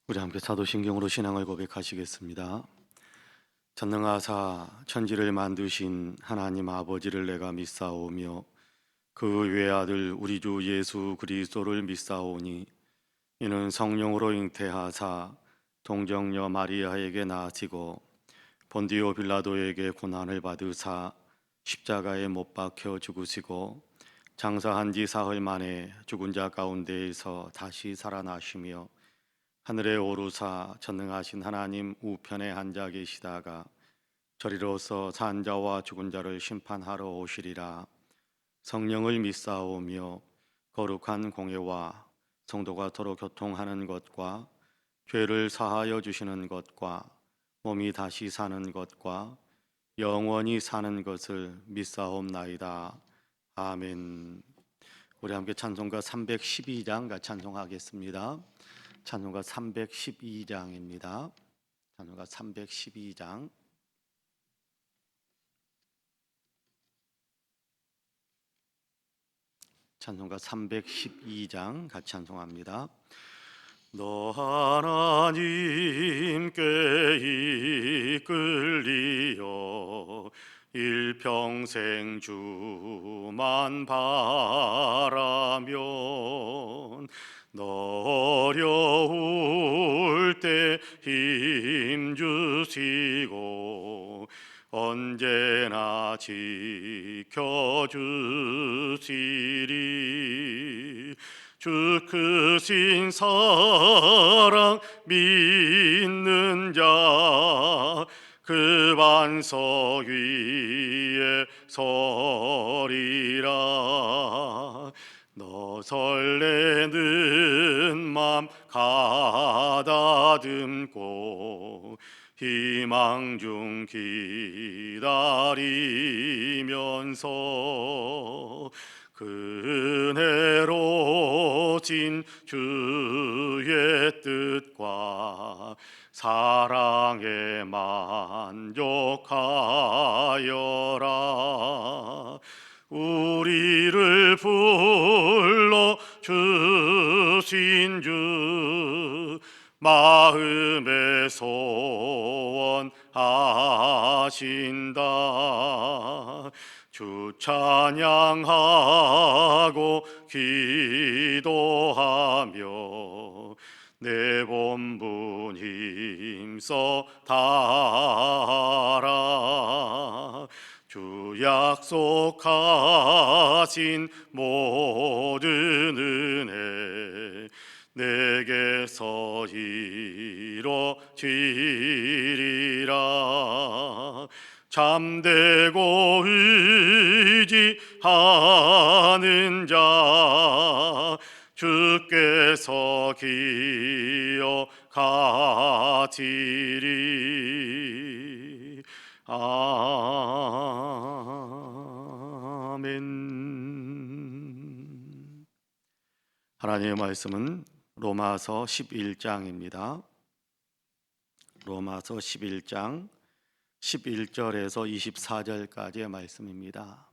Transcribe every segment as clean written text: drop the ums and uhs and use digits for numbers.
우리 함께 사도신경으로 신앙을 고백하시겠습니다. 전능하사 천지를 만드신 하나님 아버지를 내가 믿사오며 그 외아들 우리 주 예수 그리스도를 믿사오니 이는 성령으로 잉태하사 동정녀 마리아에게 나시고 본디오 빌라도에게 고난을 받으사 십자가에 못 박혀 죽으시고 장사한 지 사흘 만에 죽은 자 가운데에서 다시 살아나시며 하늘에 오르사 전능하신 하나님 우편에 앉아 계시다가 저리로서 산 자와 죽은 자를 심판하러 오시리라. 성령을 믿사오며 거룩한 공예와 성도가 서로 교통하는 것과 죄를 사하여 주시는 것과 몸이 다시 사는 것과 영원히 사는 것을 믿사옵나이다. 아멘. 우리 함께 찬송가 312장 같이 찬송하겠습니다. 찬송가 312장입니다. 찬송가 312장. 찬송가 312장 같이 찬송합니다. 너 하나님께 이끌리어 일평생 주만 바라면 너 어려울 때 힘주시고 언제나 지켜주시리. 주 크신 사랑 믿는 자 그 반석 위에 서리라. 너 설레는 맘 가다듬고 희망 중 기다리면서 그 은혜로 진 주의 뜻과 사랑에 만족하여라. 우리를 불러 주신 주 마음에 소원하신다. 주 찬양하고 기도하며 내 본분 힘써 다하라. 주 약속하신 모든 은혜 내게서 이루어지리라. 잠대고 의지하는 자 주께서 기억하시리. 아멘. 하나님의 말씀은 로마서 11장입니다. 로마서 11장 11절에서 24절까지의 말씀입니다.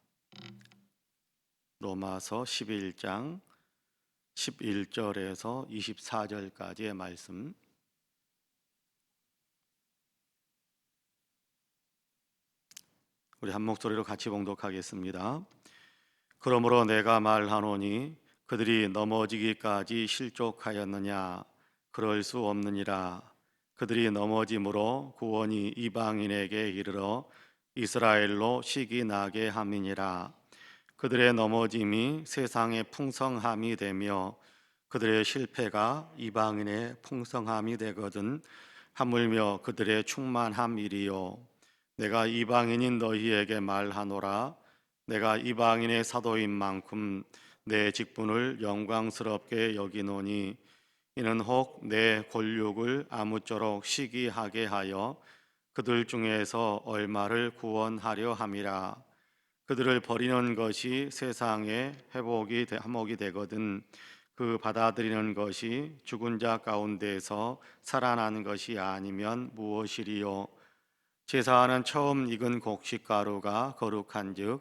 로마서 11장 11절에서 24절까지의 말씀. 우리 한 목소리로 같이 봉독하겠습니다. 그러므로 내가 말하노니 그들이 넘어지기까지 실족하였느냐? 그럴 수 없느니라. 그들이 넘어짐으로 구원이 이방인에게 이르러 이스라엘로 식이 나게 함이니라. 그들의 넘어짐이 세상의 풍성함이 되며 그들의 실패가 이방인의 풍성함이 되거든 하물며 그들의 충만함이리요. 내가 이방인인 너희에게 말하노라. 내가 이방인의 사도인 만큼 내 직분을 영광스럽게 여기노니 이는 혹 내 권력을 아무쪼록 시기하게 하여 그들 중에서 얼마를 구원하려 함이라. 그들을 버리는 것이 세상에 화목이 되거든 그 받아들이는 것이 죽은 자 가운데서 살아난 것이 아니면 무엇이리요. 제사하는 처음 익은 곡식가루가 거룩한즉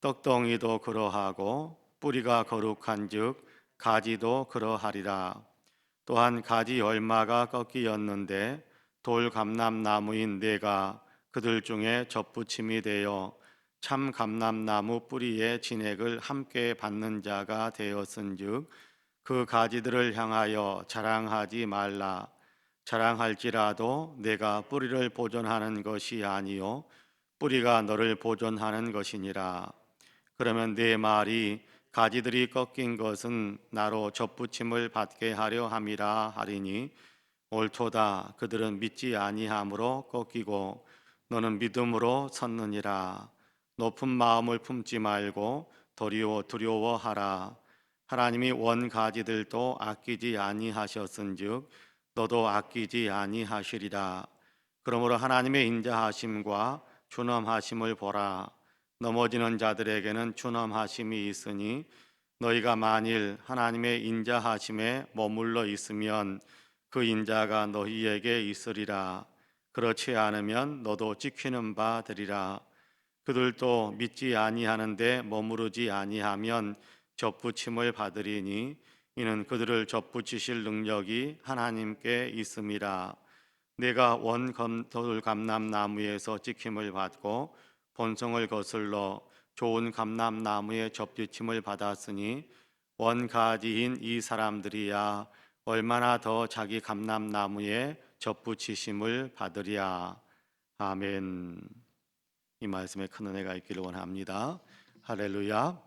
떡덩이도 그러하고 뿌리가 거룩한즉 가지도 그러하리라. 또한 가지 열마가 꺾이었는데 돌 감람나무인 내가 그들 중에 접붙임이 되어 참 감람나무 뿌리의 진액을 함께 받는 자가 되었은즉 그 가지들을 향하여 자랑하지 말라. 자랑할지라도 내가 뿌리를 보존하는 것이 아니요 뿌리가 너를 보존하는 것이니라. 그러면 내 말이 가지들이 꺾인 것은 나로 접붙임을 받게 하려 함이라 하리니 옳도다. 그들은 믿지 아니함으로 꺾이고 너는 믿음으로 섰느니라. 높은 마음을 품지 말고 도리어 두려워하라. 하나님이 원 가지들도 아끼지 아니하셨은즉 너도 아끼지 아니하시리라. 그러므로 하나님의 인자하심과 준엄하심을 보라. 넘어지는 자들에게는 준엄하심이 있으니 너희가 만일 하나님의 인자하심에 머물러 있으면 그 인자가 너희에게 있으리라. 그렇지 않으면 너도 찍히는 바 되리라. 그들도 믿지 아니하는데 머무르지 아니하면 접붙임을 받으리니 이는 그들을 접붙이실 능력이 하나님께 있음이라. 내가 원돌 감람나무에서 찍힘을 받고 본성을 거슬러 좋은 감람나무에 접붙임을 받았으니 원가지인 이 사람들이야 얼마나 더 자기 감람나무에 접붙이심을 받으랴. 아멘. 이 말씀에 큰 은혜가 있기를 원합니다. 할렐루야.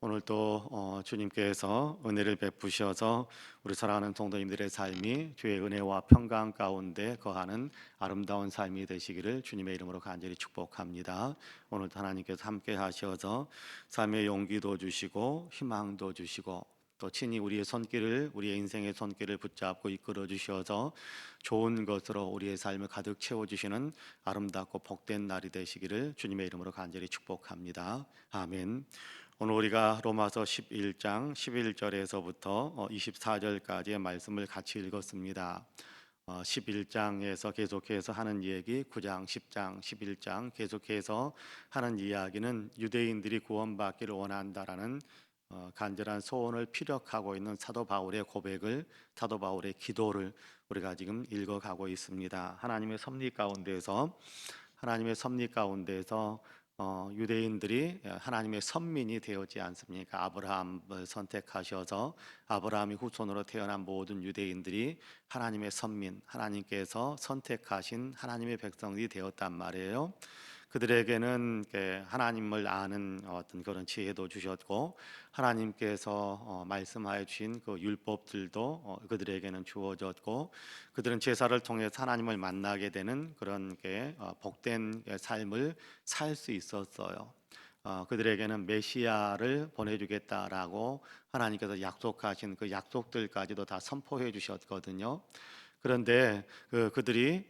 오늘 또 주님께서 은혜를 베푸셔서 우리 사랑하는 성도님들의 삶이 주의 은혜와 평강 가운데 거하는 아름다운 삶이 되시기를 주님의 이름으로 간절히 축복합니다. 오늘도 하나님께서 함께 하셔서 삶의 용기도 주시고 희망도 주시고 또 친히 우리의 손길을 우리의 인생의 손길을 붙잡고 이끌어 주셔서 좋은 것으로 우리의 삶을 가득 채워 주시는 아름답고 복된 날이 되시기를 주님의 이름으로 간절히 축복합니다. 아멘. 오늘 우리가 로마서 11장 11절에서부터 24절까지의 말씀을 같이 읽었습니다. 11장에서 계속해서 하는 얘기, 9장, 10장, 11장 계속해서 하는 이야기는 유대인들이 구원받기를 원한다라는 간절한 소원을 피력하고 있는 사도 바울의 고백을, 사도 바울의 기도를 우리가 지금 읽어가고 있습니다. 하나님의 섭리 가운데서 유대인들이 하나님의 선민이 되었지 않습니까? 아브라함을 선택하셔서 아브라함의 후손으로 태어난 모든 유대인들이 하나님의 선민, 하나님께서 선택하신 하나님의 백성이 되었단 말이에요. 그들에게는 하나님을 아는 어떤 그런 지혜도 주셨고 하나님께서 말씀하여 주신 그 율법들도 그들에게는 주어졌고 그들은 제사를 통해서 하나님을 만나게 되는 그런 복된 삶을 살 수 있었어요. 그들에게는 메시아를 보내주겠다라고 하나님께서 약속하신 그 약속들까지도 다 선포해 주셨거든요. 그런데 그들이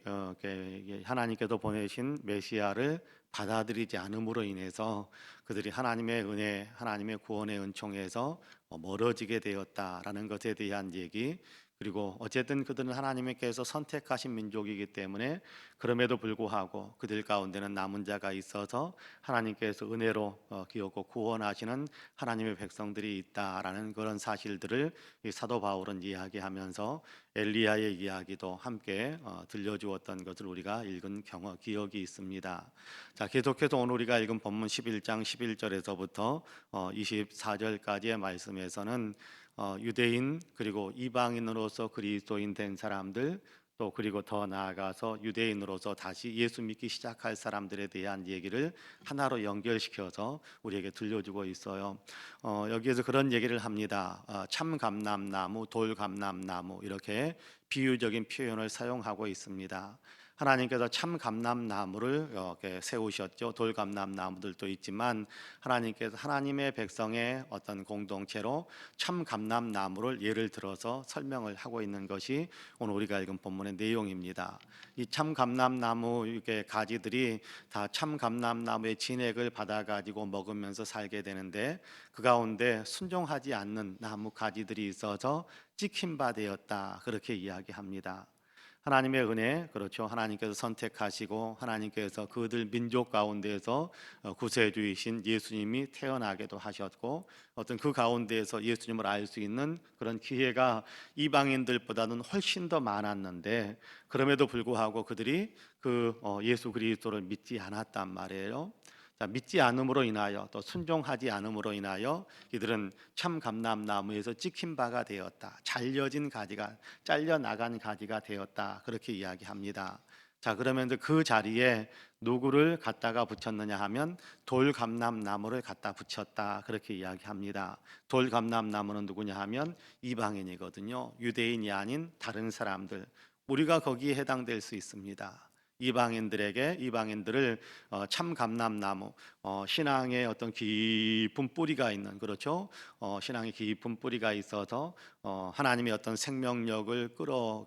하나님께서 보내신 메시아를 받아들이지 않음으로 인해서 그들이 하나님의 은혜, 하나님의 구원의 은총에서 멀어지게 되었다라는 것에 대한 얘기. 그리고 어쨌든 그들은 하나님께서 선택하신 민족이기 때문에 그럼에도 불구하고 그들 가운데는 남은 자가 있어서 하나님께서 은혜로 기업고 구원하시는 하나님의 백성들이 있다라는 그런 사실들을 이 사도 바울은 이야기하면서 엘리야의 이야기도 함께 들려주었던 것을 우리가 읽은 기억이 있습니다. 자, 계속해서 오늘 우리가 읽은 본문 11장 11절에서부터 24절까지의 말씀에서는 유대인 그리고 이방인으로서 그리스도인 된 사람들 또 그리고 더 나아가서 유대인으로서 다시 예수 믿기 시작할 사람들에 대한 얘기를 하나로 연결시켜서 우리에게 들려주고 있어요. 여기에서 그런 얘기를 합니다. 참 감람나무, 돌 감람나무 이렇게 비유적인 표현을 사용하고 있습니다. 하나님께서 참 감람나무를 이렇게 세우셨죠. 돌 감람나무들도 있지만 하나님께서 하나님의 백성의 어떤 공동체로 참 감람나무를 예를 들어서 설명을 하고 있는 것이 오늘 우리가 읽은 본문의 내용입니다. 이 참 감람나무 이게 가지들이 다 참 감람나무의 진액을 받아 가지고 먹으면서 살게 되는데 그 가운데 순종하지 않는 나무 가지들이 있어서 찍힌 바 되었다 그렇게 이야기합니다. 하나님의 은혜, 그렇죠. 하나님께서 선택하시고 하나님께서 그들 민족 가운데에서 구세주이신 예수님이 태어나게도 하셨고, 어떤 그 가운데에서 예수님을 알 수 있는 그런 기회가 이방인들보다는 훨씬 더 많았는데, 그럼에도 불구하고 그들이 예수 그리스도를 믿지 않았단 말이에요. 자, 믿지 않음으로 인하여, 또 순종하지 않음으로 인하여 이들은 참 감람나무에서 찍힌 바가 되었다. 잘려진 가지가, 잘려 나간 가지가 되었다. 그렇게 이야기합니다. 자, 그러면 이제 그 자리에 누구를 갖다가 붙였느냐 하면 돌감람나무를 갖다 붙였다. 그렇게 이야기합니다. 돌감람나무는 누구냐 하면 이방인이거든요. 유대인이 아닌 다른 사람들. 우리가 거기에 해당될 수 있습니다. 이방인들을 참 감람나무, 신앙의 어떤 깊은 뿌리가 있는, 그렇죠. 신앙의 깊은 뿌리가 있어서 하나님의 어떤 생명력을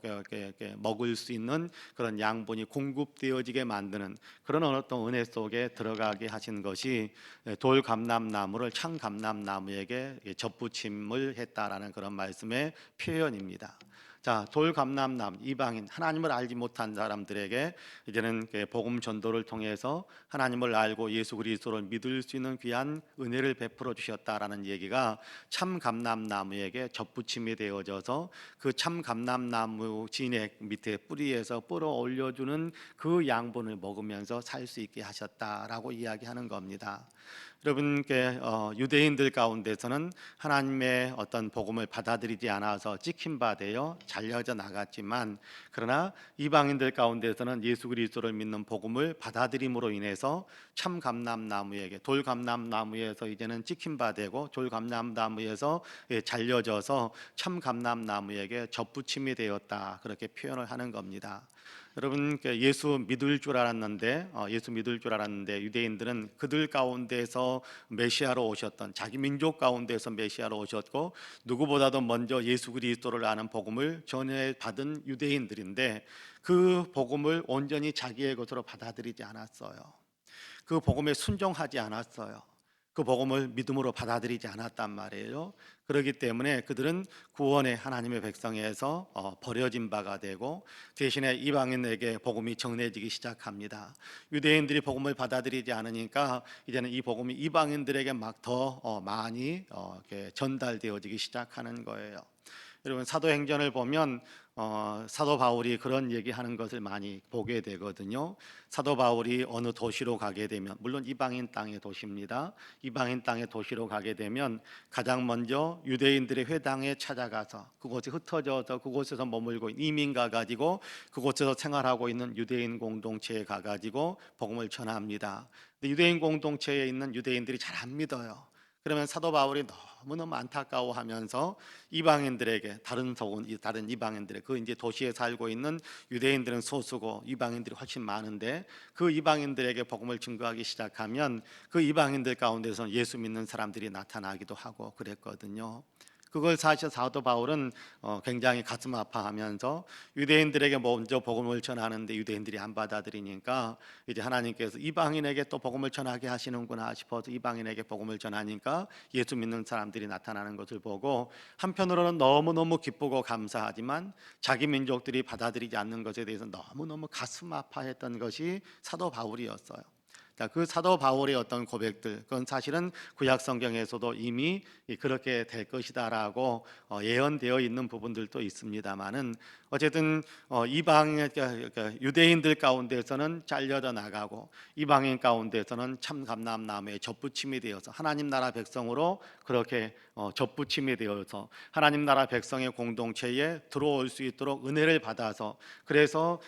이렇게 먹을 수 있는 그런 양분이 공급되어지게 만드는 그런 어떤 은혜 속에 들어가게 하신 것이 돌 감람나무를 참 감람나무에게 접붙임을 했다라는 그런 말씀의 표현입니다. 자, 돌감람남, 이방인, 하나님을 알지 못한 사람들에게 이제는 복음 전도를 통해서 하나님을 알고 예수 그리스도를 믿을 수 있는 귀한 은혜를 베풀어 주셨다라는 얘기가 참 감람나무에게 접붙임이 되어져서 그 참 감람나무 진액 밑에 뿌리에서 뿌려 올려주는 그 양분을 먹으면서 살 수 있게 하셨다라고 이야기하는 겁니다. 여러분께 유대인들 가운데서는 하나님의 어떤 복음을 받아들이지 않아서 찍힌 바 되어 잘려져 나갔지만, 그러나 이방인들 가운데서는 예수 그리스도를 믿는 복음을 받아들임으로 인해서 참 감람나무에게, 돌 감람나무에서 이제는 찍힌 바 되고 돌 감람나무에서 잘려져서 참 감람나무에게 접붙임이 되었다. 그렇게 표현을 하는 겁니다. 여러분, 예수 믿을 줄 알았는데 유대인들은 그들 가운데서 메시아로 오셨던, 자기 민족 가운데서 메시아로 오셨고 누구보다도 먼저 예수 그리스도를 아는 복음을 전해 받은 유대인들인데, 그 복음을 온전히 자기의 것으로 받아들이지 않았어요. 그 복음에 순종하지 않았어요. 그 복음을 믿음으로 받아들이지 않았단 말이에요. 그렇기 때문에 그들은 구원의 하나님의 백성에서 버려진 바가 되고, 대신에 이방인에게 복음이 전해지기 시작합니다. 유대인들이 복음을 받아들이지 않으니까 이제는 이 복음이 이방인들에게 막 더 많이 이렇게 전달되어지기 시작하는 거예요. 여러분, 사도행전을 보면 사도 바울이 그런 얘기하는 것을 많이 보게 되거든요. 사도 바울이 어느 도시로 가게 되면, 물론 이방인 땅의 도시입니다. 이방인 땅의 도시로 가게 되면 가장 먼저 유대인들의 회당에 찾아가서, 그곳이 흩어져서 그곳에서 머물고 이민 가가지고 그곳에서 생활하고 있는 유대인 공동체에 가가지고 복음을 전합니다. 근데 유대인 공동체에 있는 유대인들이 잘 안 믿어요. 그러면 사도 바울이 너무너무 안타까워하면서 이방인들에게, 다른 이방인들의, 그 이제 도시에 살고 있는 유대인들은 소수고 이방인들이 훨씬 많은데, 그 이방인들에게 복음을 증거하기 시작하면 그 이방인들 가운데서 예수 믿는 사람들이 나타나기도 하고 그랬거든요. 그걸 사실 사도 바울은 굉장히 가슴 아파하면서, 유대인들에게 먼저 복음을 전하는데 유대인들이 안 받아들이니까 이제 하나님께서 이방인에게 또 복음을 전하게 하시는구나 싶어서 이방인에게 복음을 전하니까 예수 믿는 사람들이 나타나는 것을 보고, 한편으로는 너무너무 기쁘고 감사하지만 자기 민족들이 받아들이지 않는 것에 대해서 너무너무 가슴 아파했던 것이 사도 바울이었어요. 그 사도 바울의 어떤 고백들, 그건 사실은 구약 성경에서도 이미 그렇게 될 것이다라고 예언되어 있는 부분들도 있습니다만은, 어쨌든 이방의 유대인들 가운데서는 잘려져 나가고 이방인 가운데서는 참 감람나무에 접붙임이 되어서 하나님 나라 백성으로 그렇게 접붙임이 되어서 하나님 나라 백성의 공동체에 들어올 수 있도록 은혜를 받아서, 그래서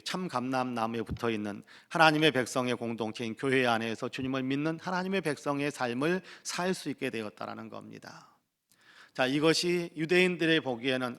참 감람나무에 붙어 있는 하나님의 백성의 공동체인 교회 안에서 주님을 믿는 하나님의 백성의 삶을 살 수 있게 되었다라는 겁니다. 자, 이것이 유대인들의 보기에는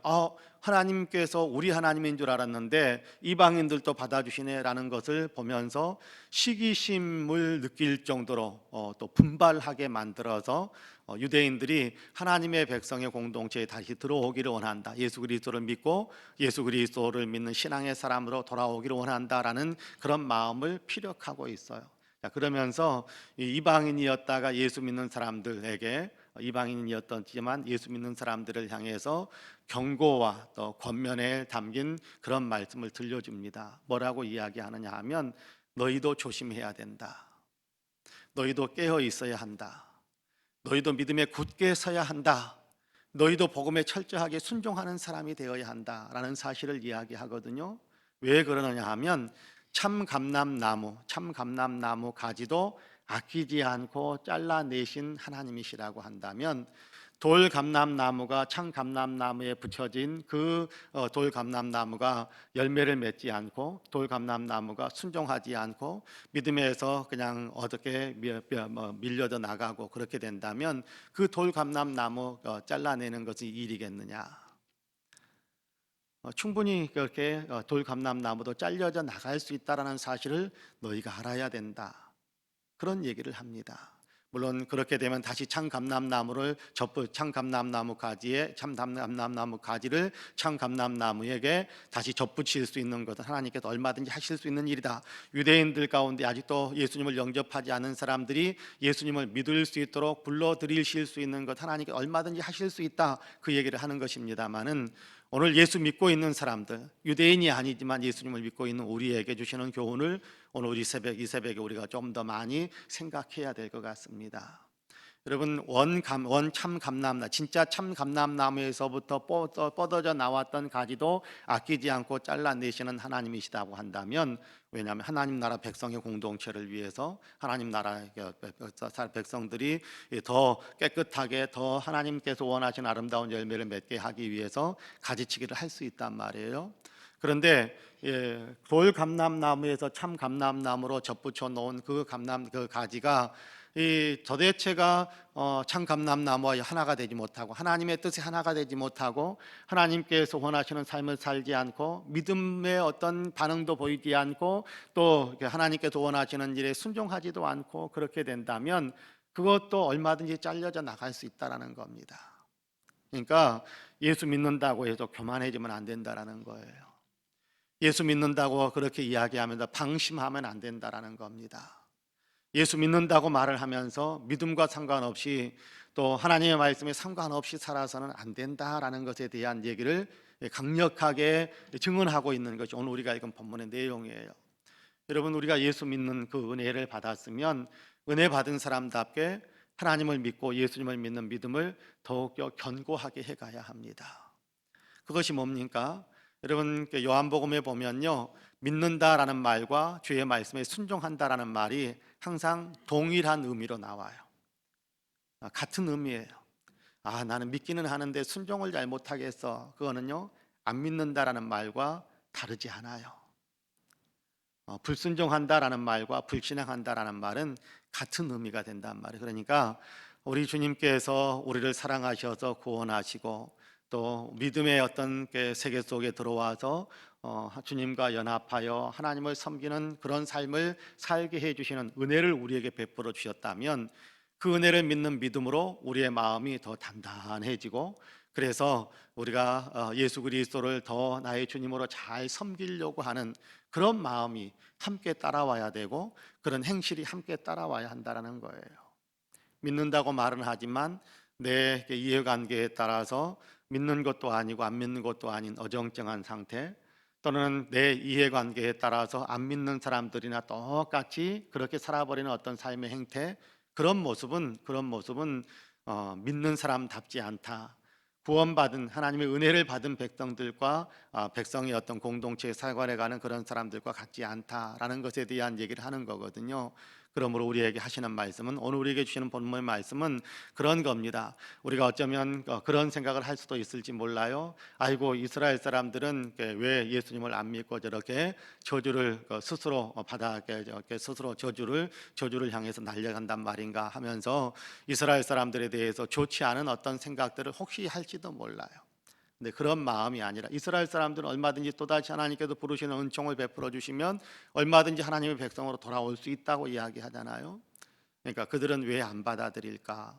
하나님께서 우리 하나님인 줄 알았는데 이방인들도 받아주시네라는 것을 보면서 시기심을 느낄 정도로 또 분발하게 만들어서 유대인들이 하나님의 백성의 공동체에 다시 들어오기를 원한다, 예수 그리스도를 믿고 예수 그리스도를 믿는 신앙의 사람으로 돌아오기를 원한다라는 그런 마음을 피력하고 있어요. 자, 그러면서 이방인이었다가 예수 믿는 사람들에게 이방인이었지만 예수 믿는 사람들을 향해서 경고와 또 권면에 담긴 그런 말씀을 들려줍니다. 뭐라고 이야기하느냐 하면 너희도 조심해야 된다. 너희도 깨어 있어야 한다. 너희도 믿음에 굳게 서야 한다. 너희도 복음에 철저하게 순종하는 사람이 되어야 한다라는 사실을 이야기하거든요. 왜 그러느냐 하면 참 감람나무 가지도 아끼지 않고 잘라내신 하나님이시라고 한다면 돌감람나무가 참감람나무에 붙여진 그 돌감람나무가 열매를 맺지 않고 돌감람나무가 순종하지 않고 믿음에서 그냥 어떻게 밀려져 나가고 그렇게 된다면 그 돌감람나무 잘라내는 것이 일이겠느냐? 충분히 그렇게 돌감람나무도 잘려져 나갈 수 있다라는 사실을 너희가 알아야 된다. 그런 얘기를 합니다. 물론 그렇게 되면 다시 참감람나무를 참감람나무 가지에 참감람나무 가지를 참감람나무에게 다시 접붙일 수 있는 것은 하나님께서 얼마든지 하실 수 있는 일이다. 유대인들 가운데 아직도 예수님을 영접하지 않은 사람들이 예수님을 믿을 수 있도록 불러들이실 수 있는 것 하나님께서 얼마든지 하실 수 있다. 그 얘기를 하는 것입니다만은 오늘 예수 믿고 있는 사람들, 유대인이 아니지만 예수님을 믿고 있는 우리에게 주시는 교훈을 오늘 이 새벽에 우리가 좀 더 많이 생각해야 될 것 같습니다. 여러분 참 감람나무 진짜 참 감람나무에서부터 뻗어져 나왔던 가지도 아끼지 않고 잘라내시는 하나님이시다고 한다면 왜냐하면 하나님 나라 백성의 공동체를 위해서 하나님 나라 백성들이 더 깨끗하게 더 하나님께서 원하시는 아름다운 열매를 맺게 하기 위해서 가지치기를 할 수 있단 말이에요. 그런데 돌감람나무에서 참 감람나무로 접붙여 놓은 그 가지가 이 도대체가 참 감람나무와 하나가 되지 못하고 하나님의 뜻이 하나가 되지 못하고 하나님께서 원하시는 삶을 살지 않고 믿음의 어떤 반응도 보이지 않고 또 하나님께서 원하시는 일에 순종하지도 않고 그렇게 된다면 그것도 얼마든지 잘려져 나갈 수 있다라는 겁니다. 그러니까 예수 믿는다고 해서 교만해지면 안 된다라는 거예요. 예수 믿는다고 그렇게 이야기하면서 방심하면 안 된다라는 겁니다. 예수 믿는다고 말을 하면서 믿음과 상관없이 또 하나님의 말씀에 상관없이 살아서는 안 된다라는 것에 대한 얘기를 강력하게 증언하고 있는 것이 오늘 우리가 읽은 본문의 내용이에요. 여러분 우리가 예수 믿는 그 은혜를 받았으면 은혜 받은 사람답게 하나님을 믿고 예수님을 믿는 믿음을 더욱더 견고하게 해가야 합니다. 그것이 뭡니까? 여러분 요한복음에 보면요 믿는다라는 말과 주의 말씀에 순종한다라는 말이 항상 동일한 의미로 나와요. 같은 의미예요. 나는 믿기는 하는데 순종을 잘 못하겠어. 그거는요 안 믿는다라는 말과 다르지 않아요. 불순종한다라는 말과 불신앙한다라는 말은 같은 의미가 된단 말이에요. 그러니까 우리 주님께서 우리를 사랑하셔서 구원하시고 또 믿음의 어떤 세계 속에 들어와서 주님과 연합하여 하나님을 섬기는 그런 삶을 살게 해주시는 은혜를 우리에게 베풀어 주셨다면 그 은혜를 믿는 믿음으로 우리의 마음이 더 단단해지고 그래서 우리가 예수 그리스도를 더 나의 주님으로 잘 섬기려고 하는 그런 마음이 함께 따라와야 되고 그런 행실이 함께 따라와야 한다는 거예요. 믿는다고 말은 하지만 내 이해관계에 따라서 믿는 것도 아니고 안 믿는 것도 아닌 어정쩡한 상태 또는 내 이해관계에 따라서 안 믿는 사람들이나 똑같이 그렇게 살아버리는 어떤 삶의 행태 그런 모습은 믿는 사람답지 않다. 구원받은 하나님의 은혜를 받은 백성들과 백성의 어떤 공동체에 살아가는 그런 사람들과 같지 않다라는 것에 대한 얘기를 하는 거거든요. 그러므로 우리에게 하시는 말씀은 오늘 우리에게 주시는 본문의 말씀은 그런 겁니다. 우리가 어쩌면 그런 생각을 할 수도 있을지 몰라요. 아이고 이스라엘 사람들은 왜 예수님을 안 믿고 저렇게 저주를 스스로 받아 스스로 저주를 향해서 날려간단 말인가 하면서 이스라엘 사람들에 대해서 좋지 않은 어떤 생각들을 혹시 할지도 몰라요. 근데 그런 마음이 아니라 이스라엘 사람들은 얼마든지 또다시 하나님께서 부르시는 은총을 베풀어 주시면 얼마든지 하나님의 백성으로 돌아올 수 있다고 이야기하잖아요. 그러니까 그들은 왜 안 받아들일까?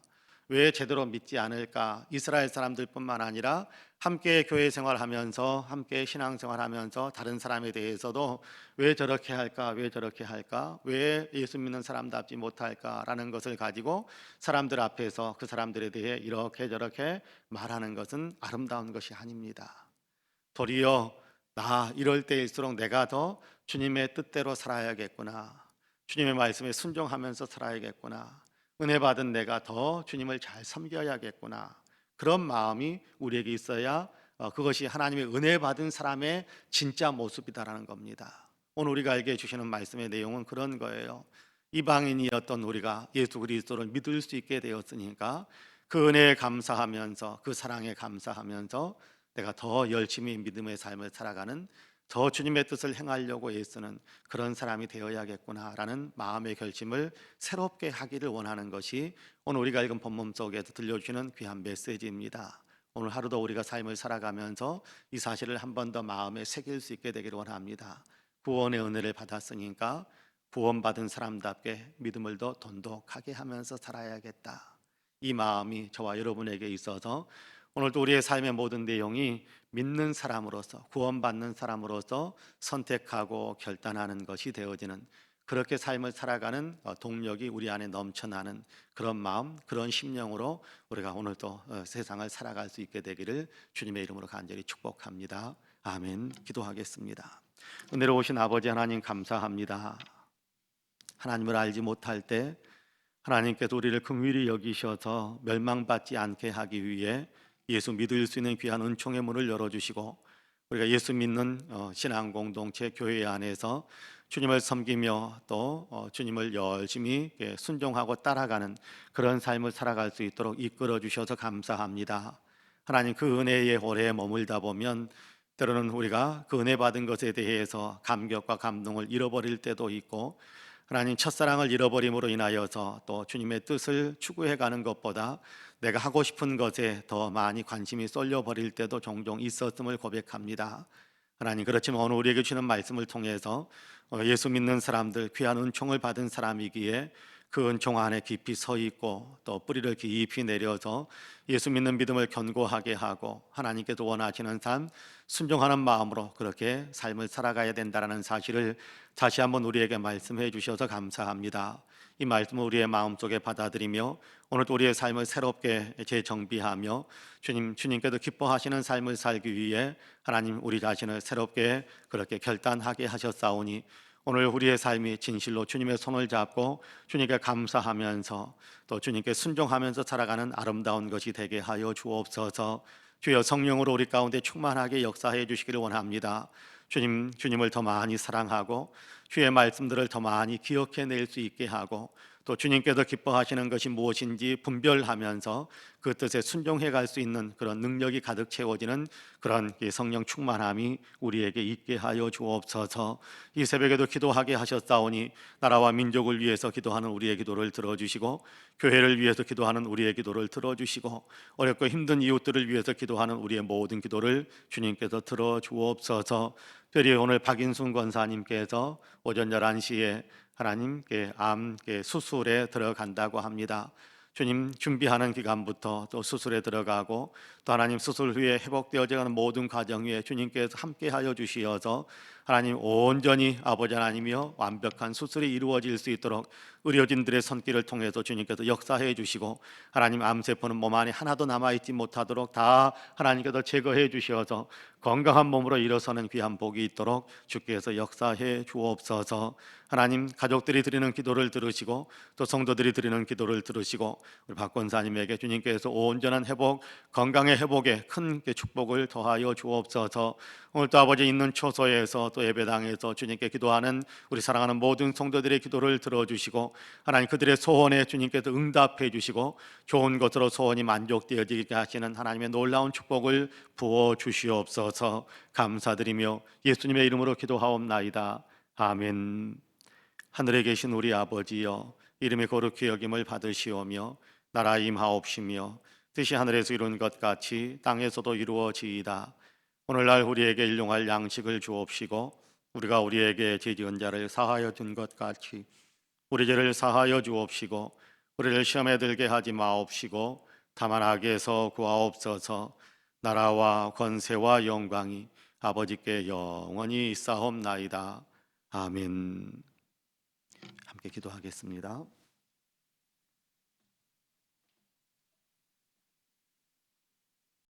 왜 제대로 믿지 않을까? 이스라엘 사람들뿐만 아니라 함께 교회 생활하면서 함께 신앙생활하면서 다른 사람에 대해서도 왜 저렇게 할까? 왜 저렇게 할까? 왜 예수 믿는 사람답지 못할까라는 것을 가지고 사람들 앞에서 그 사람들에 대해 이렇게 저렇게 말하는 것은 아름다운 것이 아닙니다. 도리어 나 이럴 때일수록 내가 더 주님의 뜻대로 살아야겠구나. 주님의 말씀에 순종하면서 살아야겠구나. 은혜 받은 내가 더 주님을 잘 섬겨야겠구나. 그런 마음이 우리에게 있어야 그것이 하나님의 은혜 받은 사람의 진짜 모습이다라는 겁니다. 오늘 우리가 알게 해주시는 말씀의 내용은 그런 거예요. 이방인이었던 우리가 예수 그리스도를 믿을 수 있게 되었으니까 그 은혜에 감사하면서 그 사랑에 감사하면서 내가 더 열심히 믿음의 삶을 살아가는, 더 주님의 뜻을 행하려고 애쓰는 그런 사람이 되어야겠구나라는 마음의 결심을 새롭게 하기를 원하는 것이 오늘 우리가 읽은 본문 속에서 들려주시는 귀한 메시지입니다. 오늘 하루도 우리가 삶을 살아가면서 이 사실을 한 번 더 마음에 새길 수 있게 되기를 원합니다. 구원의 은혜를 받았으니까 구원받은 사람답게 믿음을 더 돈독하게 하면서 살아야겠다. 이 마음이 저와 여러분에게 있어서 오늘도 우리의 삶의 모든 내용이 믿는 사람으로서, 구원받는 사람으로서 선택하고 결단하는 것이 되어지는, 그렇게 삶을 살아가는 동력이 우리 안에 넘쳐나는 그런 마음, 그런 심령으로 우리가 오늘도 세상을 살아갈 수 있게 되기를 주님의 이름으로 간절히 축복합니다. 아멘. 기도하겠습니다. 은혜로우신 아버지 하나님, 감사합니다. 하나님을 알지 못할 때 하나님께서 우리를 긍휼히 여기셔서 멸망받지 않게 하기 위해 예수 믿을 수 있는 귀한 은총의 문을 열어주시고, 우리가 예수 믿는 신앙 공동체 교회 안에서 주님을 섬기며 또 주님을 열심히 순종하고 따라가는 그런 삶을 살아갈 수 있도록 이끌어 주셔서 감사합니다. 하나님, 그 은혜에 오래 머물다 보면 때로는 우리가 그 은혜 받은 것에 대해서 감격과 감동을 잃어버릴 때도 있고, 하나님, 첫사랑을 잃어버림으로 인하여서 또 주님의 뜻을 추구해 가는 것보다 내가 하고 싶은 것에 더 많이 관심이 쏠려 버릴 때도 종종 있었음을 고백합니다. 하나님, 그렇지만 오늘 우리에게 주는 말씀을 통해서 예수 믿는 사람들, 귀한 은총을 받은 사람이기에 그 은총 안에 깊이 서 있고 또 뿌리를 깊이 내려서 예수 믿는 믿음을 견고하게 하고 하나님께서 원하시는 삶, 순종하는 마음으로 그렇게 삶을 살아가야 된다는 사실을 다시 한번 우리에게 말씀해 주셔서 감사합니다. 이 말씀을 우리의 마음속에 받아들이며 오늘도 우리의 삶을 새롭게 재정비하며 주님께도 기뻐하시는 삶을 살기 위해 하나님, 우리 자신을 새롭게 그렇게 결단하게 하셨사오니 오늘 우리의 삶이 진실로 주님의 손을 잡고 주님께 감사하면서 또 주님께 순종하면서 살아가는 아름다운 것이 되게 하여 주옵소서. 주여, 성령으로 우리 가운데 충만하게 역사해 주시기를 원합니다. 주님을 더 많이 사랑하고 주의 말씀들을 더 많이 기억해낼 수 있게 하고 또 주님께서 기뻐하시는 것이 무엇인지 분별하면서 그 뜻에 순종해 갈 수 있는 그런 능력이 가득 채워지는 그런 성령 충만함이 우리에게 있게 하여 주옵소서. 이 새벽에도 기도하게 하셨사오니 나라와 민족을 위해서 기도하는 우리의 기도를 들어주시고 교회를 위해서 기도하는 우리의 기도를 들어주시고 어렵고 힘든 이웃들을 위해서 기도하는 우리의 모든 기도를 주님께서 들어주옵소서. 특별히 오늘 박인순 권사님께서 오전 11시에 하나님께 암 수술에 들어간다고 합니다. 주님, 준비하는 기간부터 또 수술에 들어가고 또 하나님 수술 후에 회복되어져 가는 모든 과정 위에 주님께서 함께하여 주시어서 하나님 온전히 아버지 하나님이여 완벽한 수술이 이루어질 수 있도록 의료진들의 손길을 통해서 주님께서 역사해 주시고 하나님, 암세포는 몸 안에 하나도 남아있지 못하도록 다 하나님께서 제거해 주시어서 건강한 몸으로 일어서는 귀한 복이 있도록 주께서 역사해 주옵소서. 하나님, 가족들이 드리는 기도를 들으시고 또 성도들이 드리는 기도를 들으시고 우리 박 권사님에게 주님께서 온전한 회복, 건강의 회복에 큰 축복을 더하여 주옵소서. 오늘 또 아버지 있는 초소에서 또 예배당에서 주님께 기도하는 우리 사랑하는 모든 성도들의 기도를 들어주시고 하나님, 그들의 소원에 주님께서 응답해 주시고 좋은 것으로 소원이 만족되어지게 하시는 하나님의 놀라운 축복을 부어 주시옵소서. 감사드리며 예수님의 이름으로 기도하옵나이다. 아멘. 하늘에 계신 우리 아버지여, 이름이 거룩히 여김을 받으시오며 나라 임하옵시며 뜻이 하늘에서 이룬 것 같이 땅에서도 이루어지이다. 오늘날 우리에게 일용할 양식을 주옵시고 우리가 우리에게 죄 지은 자를 사하여 준 것 같이 우리 죄를 사하여 주옵시고 우리를 시험에 들게 하지 마옵시고 다만 악에서 구하옵소서. 나라와 권세와 영광이 아버지께 영원히 있사옵나이다. 아멘. 함께 기도하겠습니다.